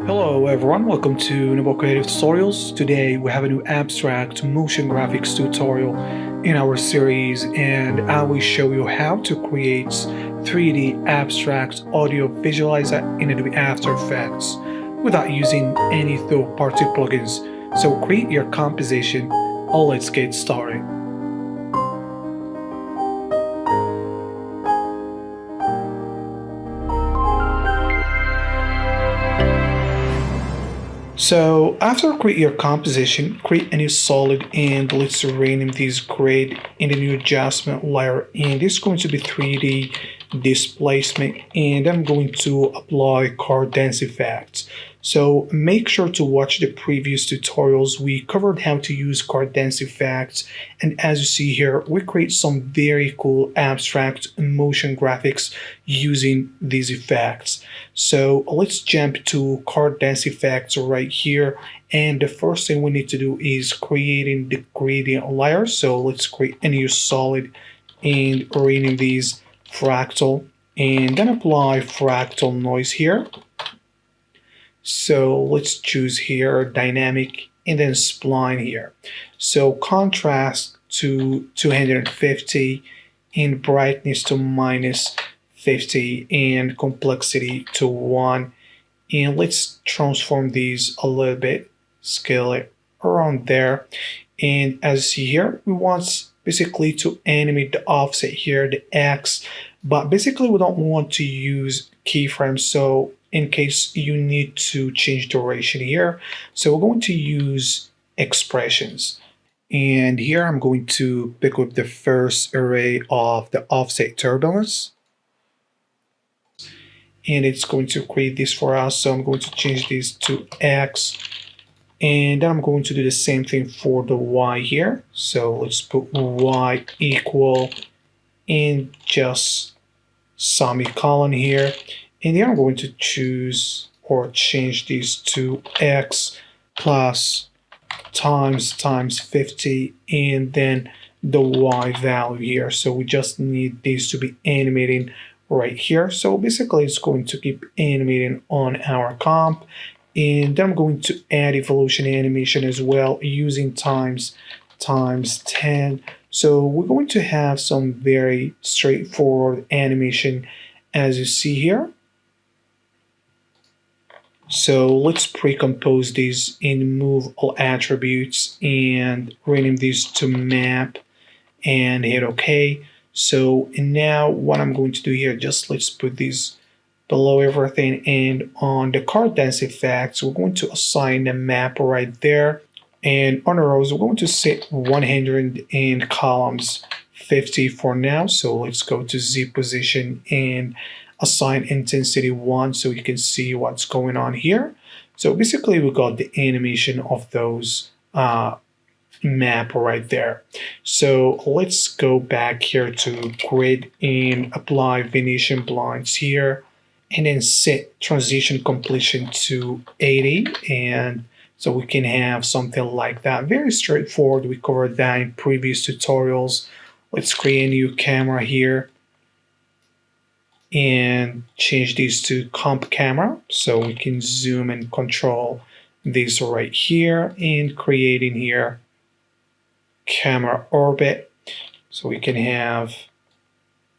Hello everyone, welcome to Noble Creative Tutorials. Today we have a new abstract motion graphics tutorial in our series, and I will show you how to create 3D abstract audio visualizer in Adobe After Effects without using any third-party plugins. So create your composition, let's get started. So after create your composition, create a new solid and let's rename this grid in the new adjustment layer, and this is going to be 3D displacement, and I'm going to apply card dance effects. So make sure to watch the previous tutorials. We covered how to use card dance effects, and as you see here, we create some very cool abstract motion graphics using these effects. So let's jump to card dance effects right here, and the first thing we need to do is creating the gradient layer. So let's create a new solid and rename these fractal, and then apply fractal noise here. So let's choose here dynamic and then spline here. So contrast to 250 and brightness to -50 and complexity to 1. And let's transform these a little bit, scale it around there. And as you see here, we want basically to animate the offset here, the X, but basically we don't want to use keyframes. So in case you need to change duration here, so we're going to use expressions. And here I'm going to pick up the first array of the offset turbulence, and it's going to create this for us. So I'm going to change this to X, and then I'm going to do the same thing for the Y here. So let's put Y equal and just semicolon here. And then I'm going to choose or change these to X plus times 50, and then the Y value here. So we just need these to be animating right here. So basically it's going to keep animating on our comp. And then I'm going to add evolution animation as well using times 10. So we're going to have some very straightforward animation as you see here. So let's pre-compose these and move all attributes and rename these to map and hit OK. So now what I'm going to do here, just let's put these below everything, and on the card dance effects, we're going to assign the map right there. And on the rows, we're going to set 100 and columns 50 for now. So let's go to Z position and assign intensity 1 so you can see what's going on here. So basically we got the animation of those map right there. So let's go back here to grid and apply Venetian blinds here, and then set transition completion to 80, and so we can have something like that. Very straightforward. We covered that in previous tutorials. Let's create a new camera here and change these to comp camera so we can zoom and control this right here, and creating here camera orbit so we can have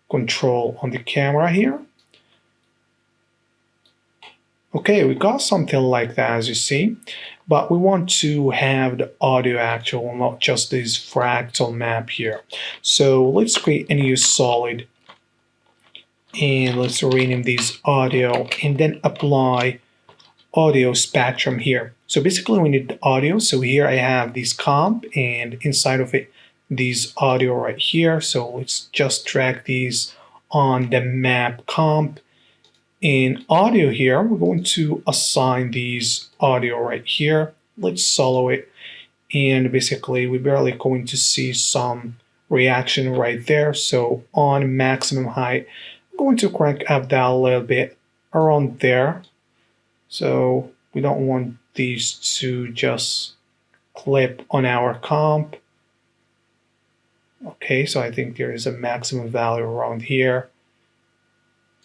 control on the camera here. Okay, we got something like that as you see, but we want to have the audio actual, not just this fractal map here. So let's create a new solid and let's rename these audio and then apply audio spectrum here. So basically we need the audio. So here I have this comp and inside of it these audio right here. So let's just drag these on the map comp. In audio here, we're going to assign these audio right here. Let's solo it, and basically we're barely going to see some reaction right there. So on maximum height, I'm going to crank up that a little bit around there. So we don't want these to just clip on our comp. Okay, so I think there is a maximum value around here.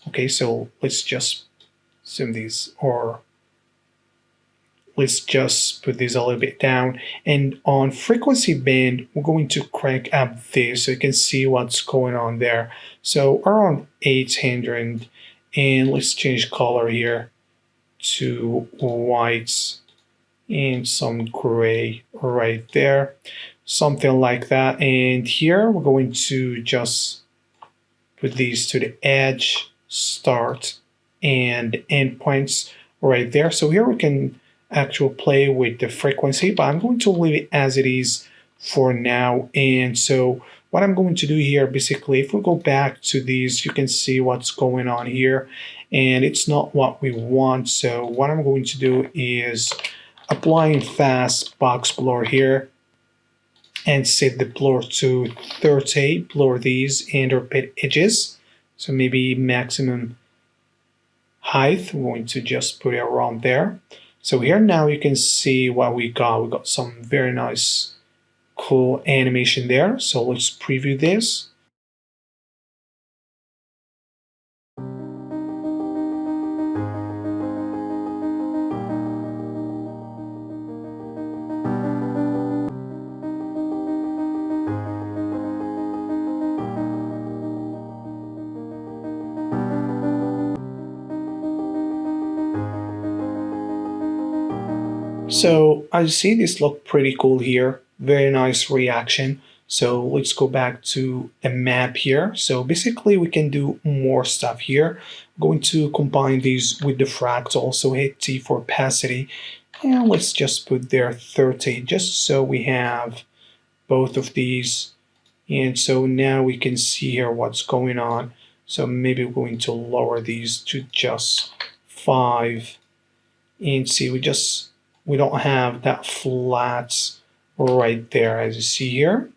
Okay, so let's just zoom these or let's just put this a little bit down. And on frequency band, we're going to crank up this so you can see what's going on there. So around 800, and let's change color here to white and some gray right there, something like that. And here we're going to just put these to the edge, start, and end points right there. So here we can actually play with the frequency, but I'm going to leave it as it is for now. And so what I'm going to do here, basically, if we go back to these, you can see what's going on here, and it's not what we want. So what I'm going to do is applying fast box blur here and set the blur to 30, blur these and repeat edges. So maybe maximum height, I'm going to just put it around there. So here now you can see what we got. We got some very nice, cool animation there. So let's preview this. So as you see, this look pretty cool here. Very nice reaction. So let's go back to the map here. So basically we can do more stuff here. I'm going to combine these with the fractal. So hit T for opacity. And let's just put there 30, just so we have both of these. And so now we can see here what's going on. So maybe we're going to lower these to just 5. And see, we don't have that flat right there, as you see here.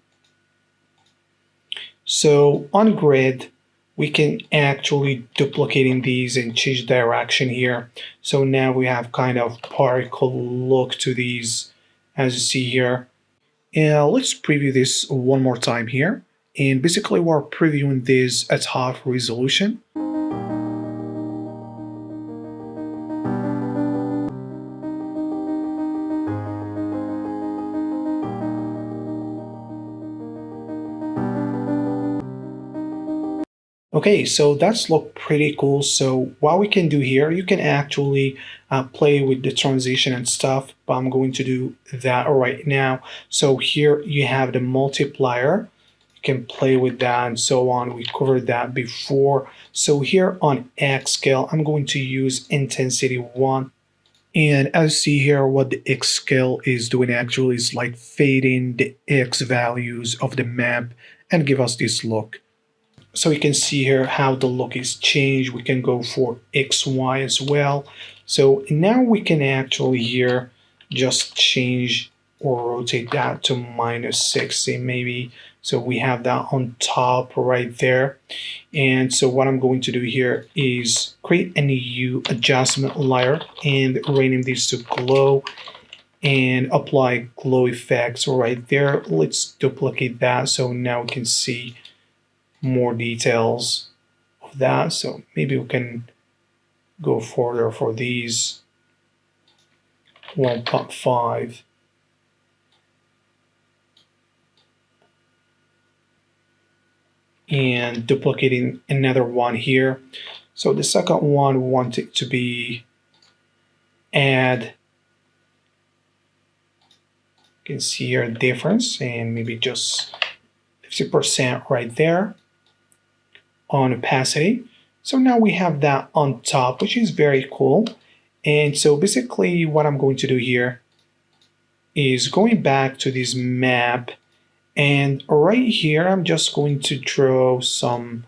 So on grid, we can actually duplicating these and change direction here. So now we have kind of particle look to these, as you see here. And let's preview this one more time here. And basically we're previewing this at half resolution. Okay, so that's look pretty cool. So what we can do here, you can actually play with the transition and stuff, but I'm going to do that right now. So here you have the multiplier. You can play with that and so on. We covered that before. So here on X scale, I'm going to use intensity 1. And as you see here, what the X scale is doing actually is like fading the X values of the map and give us this look. So you can see here how the look is changed. We can go for XY as well. So now we can actually here just change or rotate that to -60 maybe. So we have that on top right there. And so what I'm going to do here is create a new adjustment layer and rename this to glow and apply glow effects right there. Let's duplicate that so now we can see more details of that. So maybe we can go further for these 1.5. And duplicating another one here. So the second one, we want it to be add. You can see here a difference and maybe just 50% right there on opacity. So now we have that on top, which is very cool. And so basically what I'm going to do here is going back to this map, and right here I'm just going to draw some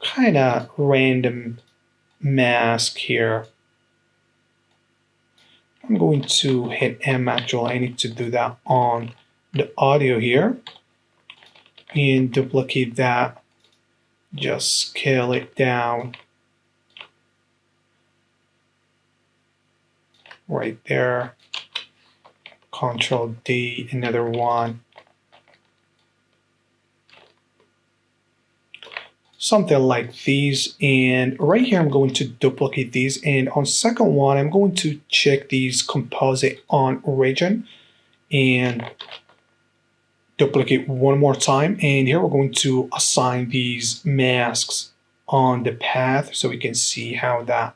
kind of random mask here. I'm going to hit M. Actually, I need to do that on the audio here and duplicate that. Just scale it down right there. Control D, another one. something like these. And right here, I'm going to duplicate these. And on second one, I'm going to check these composite on region and duplicate one more time. And here we're going to assign these masks on the path so we can see how that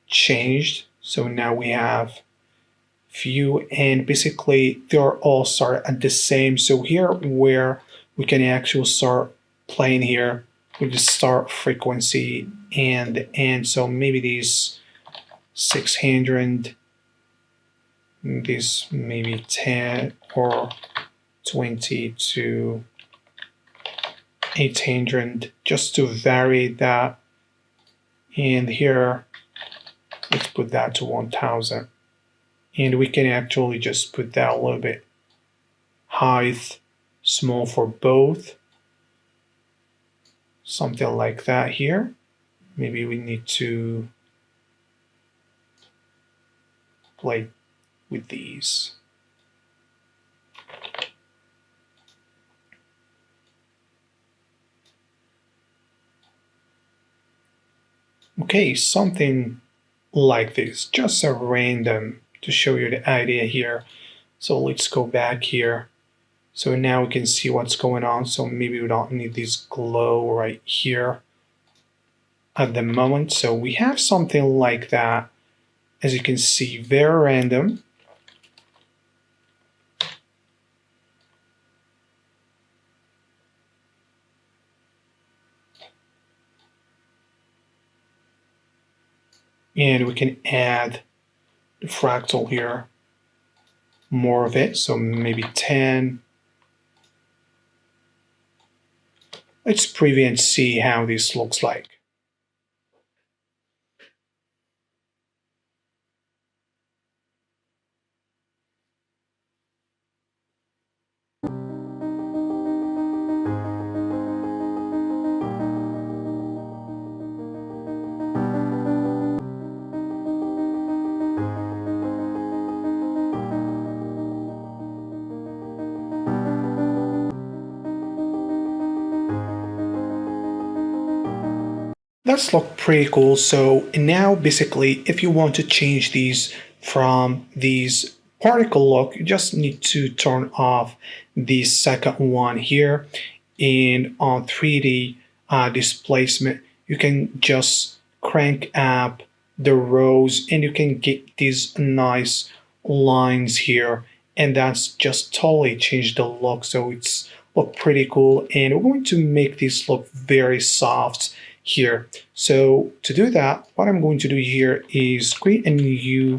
changed. So now we have view, and basically they're all start at the same. So here where we can actually start playing here with the start frequency and the end. So maybe these 600, this maybe 10 or 20 to 800, just to vary that. And here let's put that to 1000. And we can actually just put that a little bit height small for both. Something like that here. Maybe we need to play with these. Okay, something like this, just a random to show you the idea here. So let's go back here. So now we can see what's going on. So maybe we don't need this glow right here at the moment. So we have something like that. As you can see, very random. And we can add the fractal here, more of it, so maybe 10. Let's preview and see how this looks like. That's look pretty cool. So now basically if you want to change these from these particle look, you just need to turn off the second one here. And on 3D displacement, you can just crank up the rows and you can get these nice lines here. And that's just totally changed the look. So it's look pretty cool. And we're going to make this look very soft here. So to do that, what I'm going to do here is create a new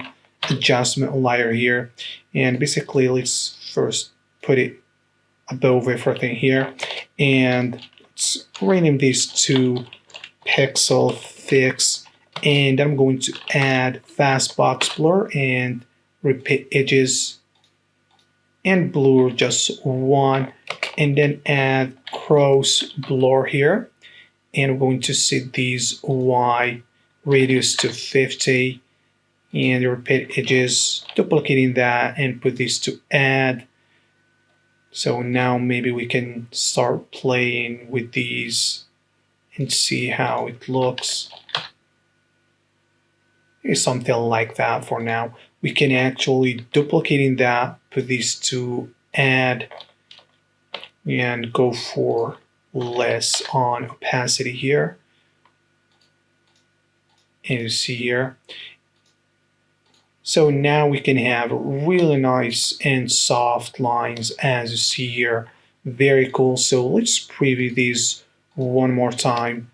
adjustment layer here. And basically let's first put it above everything here. And let's rename this to Pixel Fix. And I'm going to add Fast Box Blur and repeat edges and blur just one. And then add Cross Blur here. And we're going to set these Y radius to 50 and repeat edges, duplicating that and put this to add. So now maybe we can start playing with these and see how it looks. It's something like that for now. We can actually duplicating that, put these to add and go for less on opacity here. And you see here. So now we can have really nice and soft lines as you see here. Very cool. So let's preview these one more time.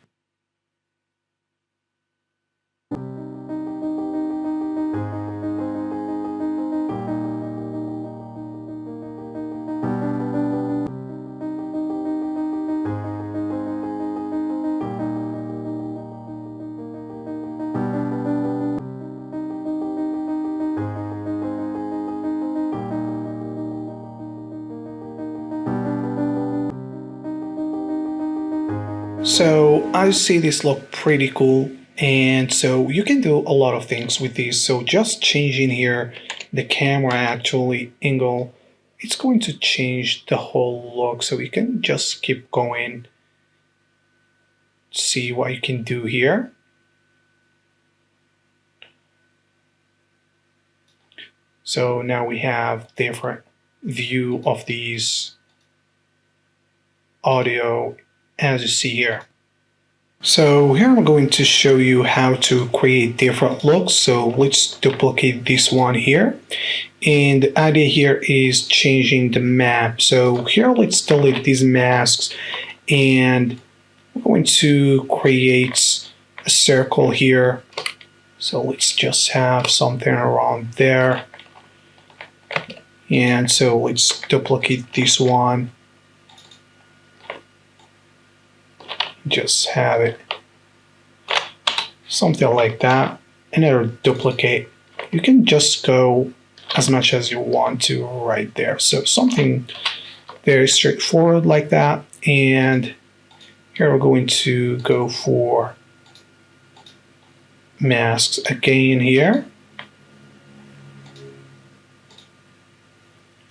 So I see this look pretty cool, and so you can do a lot of things with these. So just changing here the camera actually angle, it's going to change the whole look. So we can just keep going see what you can do here. So now we have different view of these audio as you see here. So here I'm going to show you how to create different looks. So let's duplicate this one here. And the idea here is changing the map. So here let's delete these masks and we're going to create a circle here. So let's just have something around there. And so let's duplicate this one. Just have it something like that. Another duplicate. You can just go as much as you want to right there. So something very straightforward like that. And here we're going to go for masks again here.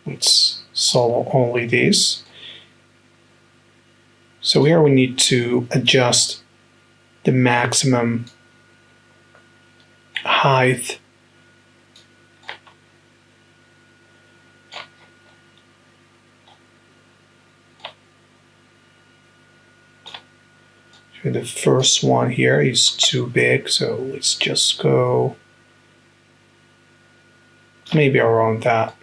Let's solve only this. So here we need to adjust the maximum height. So the first one here is too big, so let's just go maybe around that.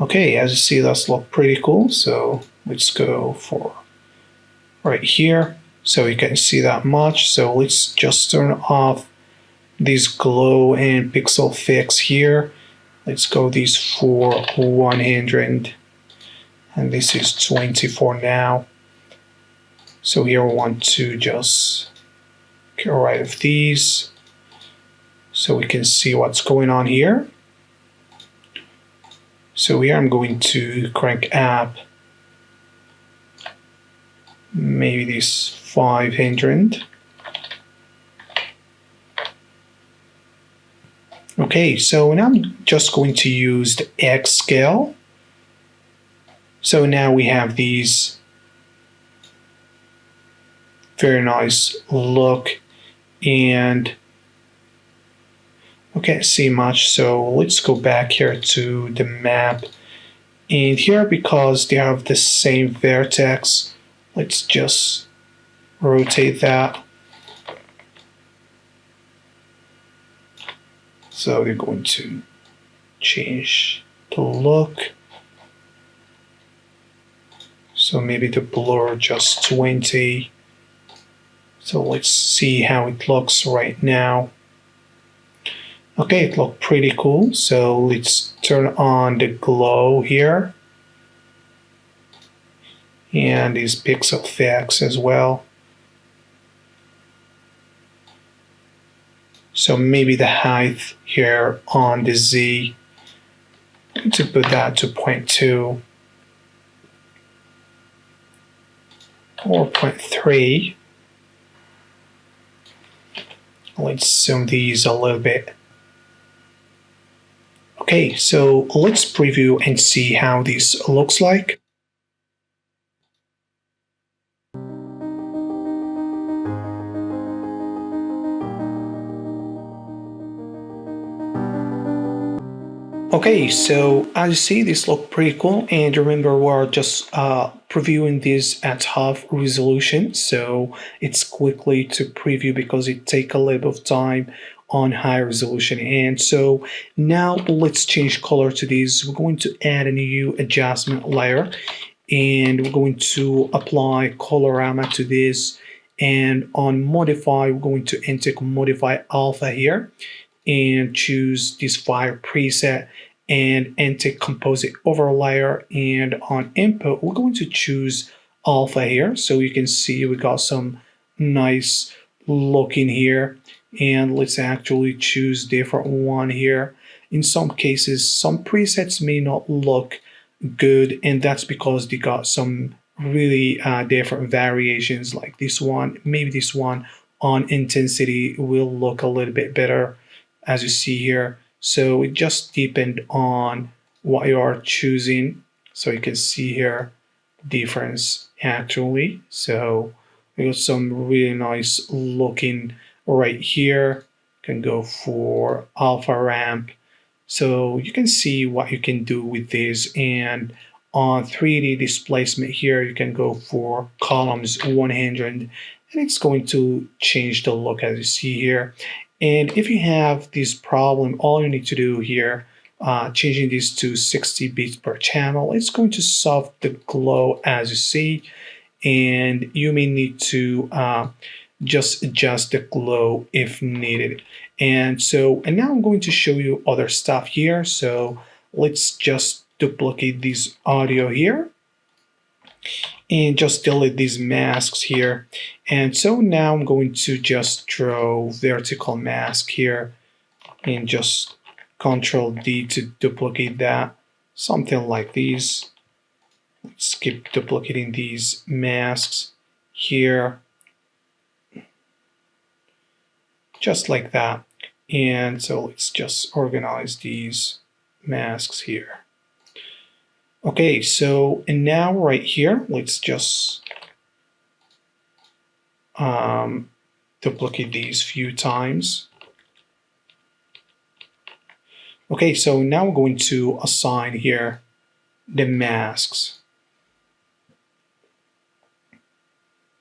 Okay, as you see, that's look pretty cool. So let's go for right here. So you can see that much. So let's just turn off these glow and pixel fix here. Let's go these for 100 and this is 20 for now. So here we want to just get rid of these so we can see what's going on here. So here I'm going to crank up maybe this 500. Okay, so now I'm just going to use the X scale. So now we have these very nice look and we can't see much, so let's go back here to the map, and here because they have the same vertex, let's just rotate that. So we're going to change the look. So maybe the blur just 20. So let's see how it looks right now. Okay, it looks pretty cool. So let's turn on the glow here. And these pixel effects as well. So maybe the height here on the Z, I'm going to put that to 0.2 or 0.3. Let's zoom these a little bit. Okay, so let's preview and see how this looks like. Okay, so as you see, this looks pretty cool, and remember we're just previewing this at half resolution, so it's quickly to preview because it takes a little bit of time on high resolution. And so now let's change color to this. We're going to add a new adjustment layer, and we're going to apply colorama to this, and on modify we're going to enter modify alpha here and choose this fire preset and enter composite overlayer, and on input we're going to choose alpha here, so you can see we got some nice look in here. And let's actually choose different one here. In some cases some presets may not look good, and that's because they got some really different variations, like this one. Maybe this one on intensity will look a little bit better, as you see here. So it just depends on what you are choosing. So you can see here the difference actually. So We got some really nice looking right here. Can go for alpha ramp. So you can see what you can do with this. And on 3D displacement here, you can go for columns 100, and it's going to change the look as you see here. And if you have this problem, all you need to do here, changing this to 60 bits per channel, it's going to solve the glow as you see. And you may need to just adjust the glow if needed. And now I'm going to show you other stuff here. So let's just duplicate this audio here and just delete these masks here. And so now I'm going to just draw vertical mask here and just Control D to duplicate that, something like these. Let's keep duplicating these masks here, just like that. And so let's just organize these masks here. Okay, so and now right here, let's just duplicate these few times. Okay, so now we're going to assign here the masks.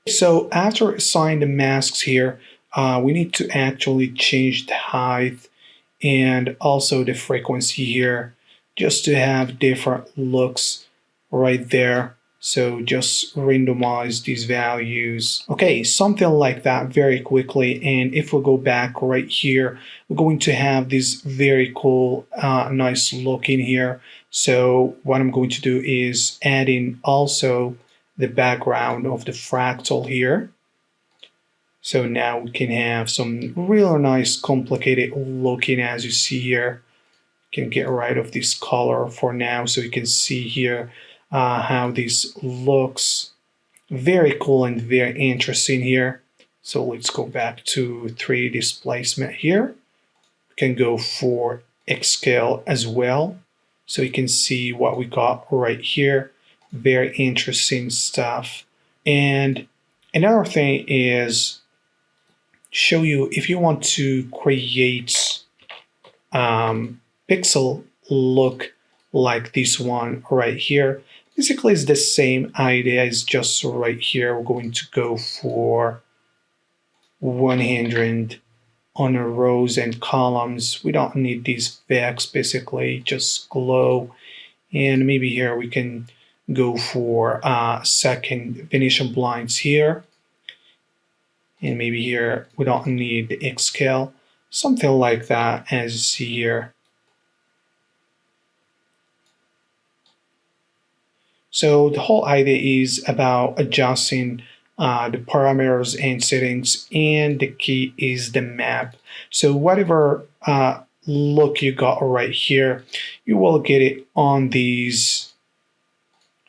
So after assigning the masks here, we need to actually change the height and also the frequency here just to have different looks right there. So just randomize these values. Okay, something like that very quickly. And if we go back right here, we're going to have this very cool, nice look in here. So what I'm going to do is add in also the background of the fractal here. So now we can have some real nice complicated looking as you see here. You can get rid of this color for now so you can see here how this looks. Very cool and very interesting here. So let's go back to 3D displacement here. We can go for X scale as well. So you can see what we got right here. Very interesting stuff. And another thing is show you if you want to create pixel look like this one right here. Basically, it's the same idea as just right here. We're going to go for 100 on the rows and columns. We don't need these vects, basically, just glow. And maybe here we can go for second Venetian blinds here. And maybe here we don't need the X scale, something like that as you see here. So the whole idea is about adjusting the parameters and settings, and the key is the map. So whatever look you got right here, you will get it on these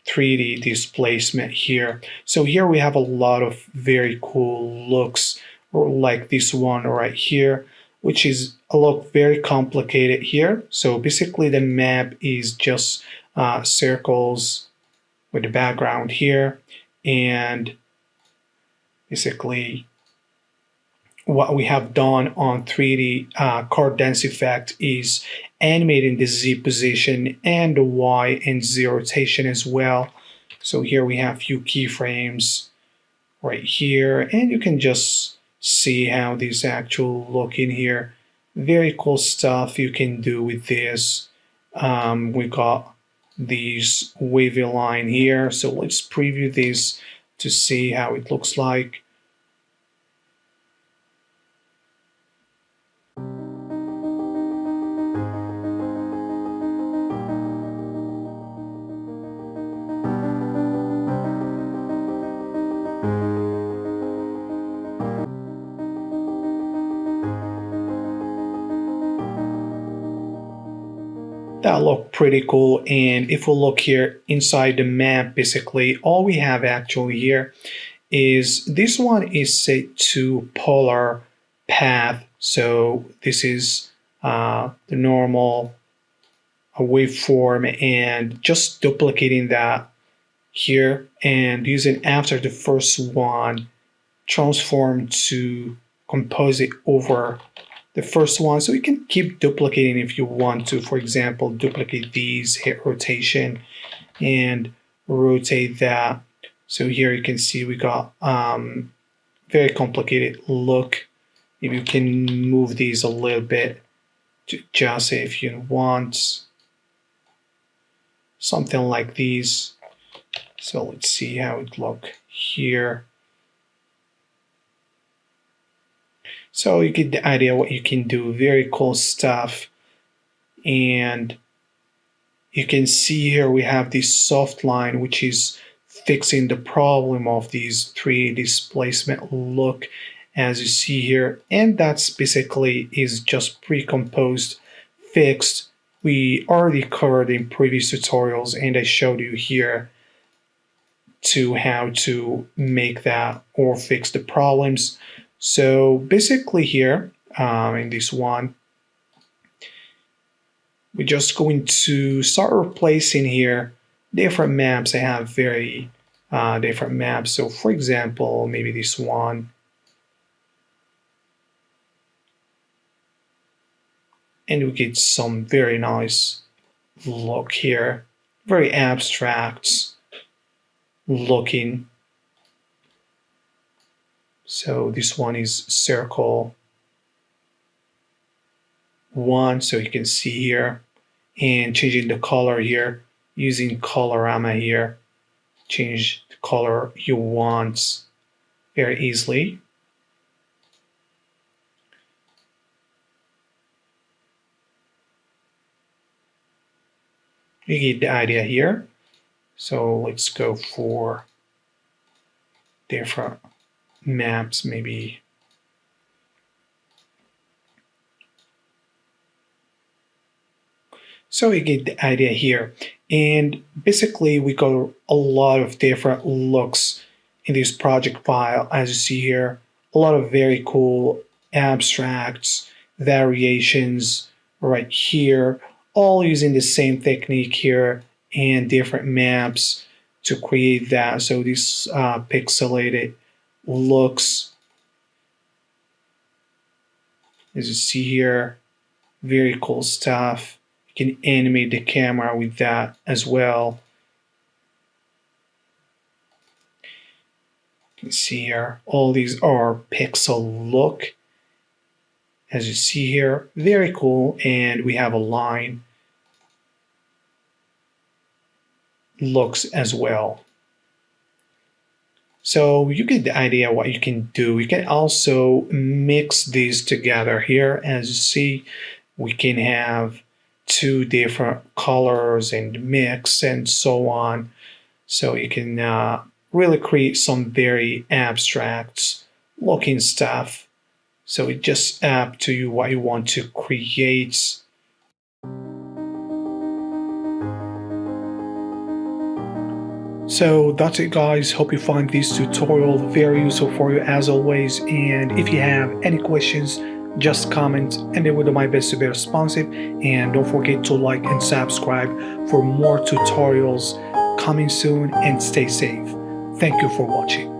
3D displacement here. So here we have a lot of very cool looks, like this one right here, which is a look very complicated here. So basically the map is just circles with the background here, and basically what we have done on 3D card dense effect is animating the Z position and the Y and Z rotation as well. So here we have a few keyframes right here, and you can just see how these actual look in here. Very cool stuff you can do with this. We got these wavy line here, so let's preview this to see how it looks like. That look pretty cool. And if we look here inside the map, basically all we have actually here is this one is set to polar path. So this is the normal waveform, and just duplicating that here and using after the first one transform to compose it over the first one. So you can keep duplicating if you want to. For example, duplicate these, hit rotation, and rotate that. So here you can see we got very complicated look. If you can move these a little bit to adjust it if you want. Something like these. So let's see how it look here. So you get the idea what you can do. Very cool stuff. And you can see here we have this soft line, which is fixing the problem of these 3 displacement look, as you see here. And that's basically is just pre-composed, fixed. We already covered in previous tutorials, and I showed you here to how to make that or fix the problems. So basically here in this one, we're just going to start replacing here different maps. I have very different maps. So for example, maybe this one. And we get some very nice look here. Very abstract looking. So this one is circle 1, so you can see here, and changing the color here using colorama here. Change the color you want very easily. You get the idea here. So let's go for different maps, maybe. So you get the idea here. And basically we got a lot of different looks in this project file. As you see here, a lot of very cool abstracts, variations right here, all using the same technique here and different maps to create that. So these pixelated looks, as you see here, very cool stuff. You can animate the camera with that as well. You can see here, all these are pixel look. As you see here, very cool. And we have a line looks as well. So you get the idea what you can do. You can also mix these together here. As you see, we can have 2 different colors and mix and so on. So you can really create some very abstract looking stuff. So it's just up to you what you want to create. So that's it, guys. Hope you find this tutorial very useful for you as always. And if you have any questions, just comment and I will do my best to be responsive. And don't forget to like and subscribe for more tutorials coming soon, and stay safe. Thank you for watching.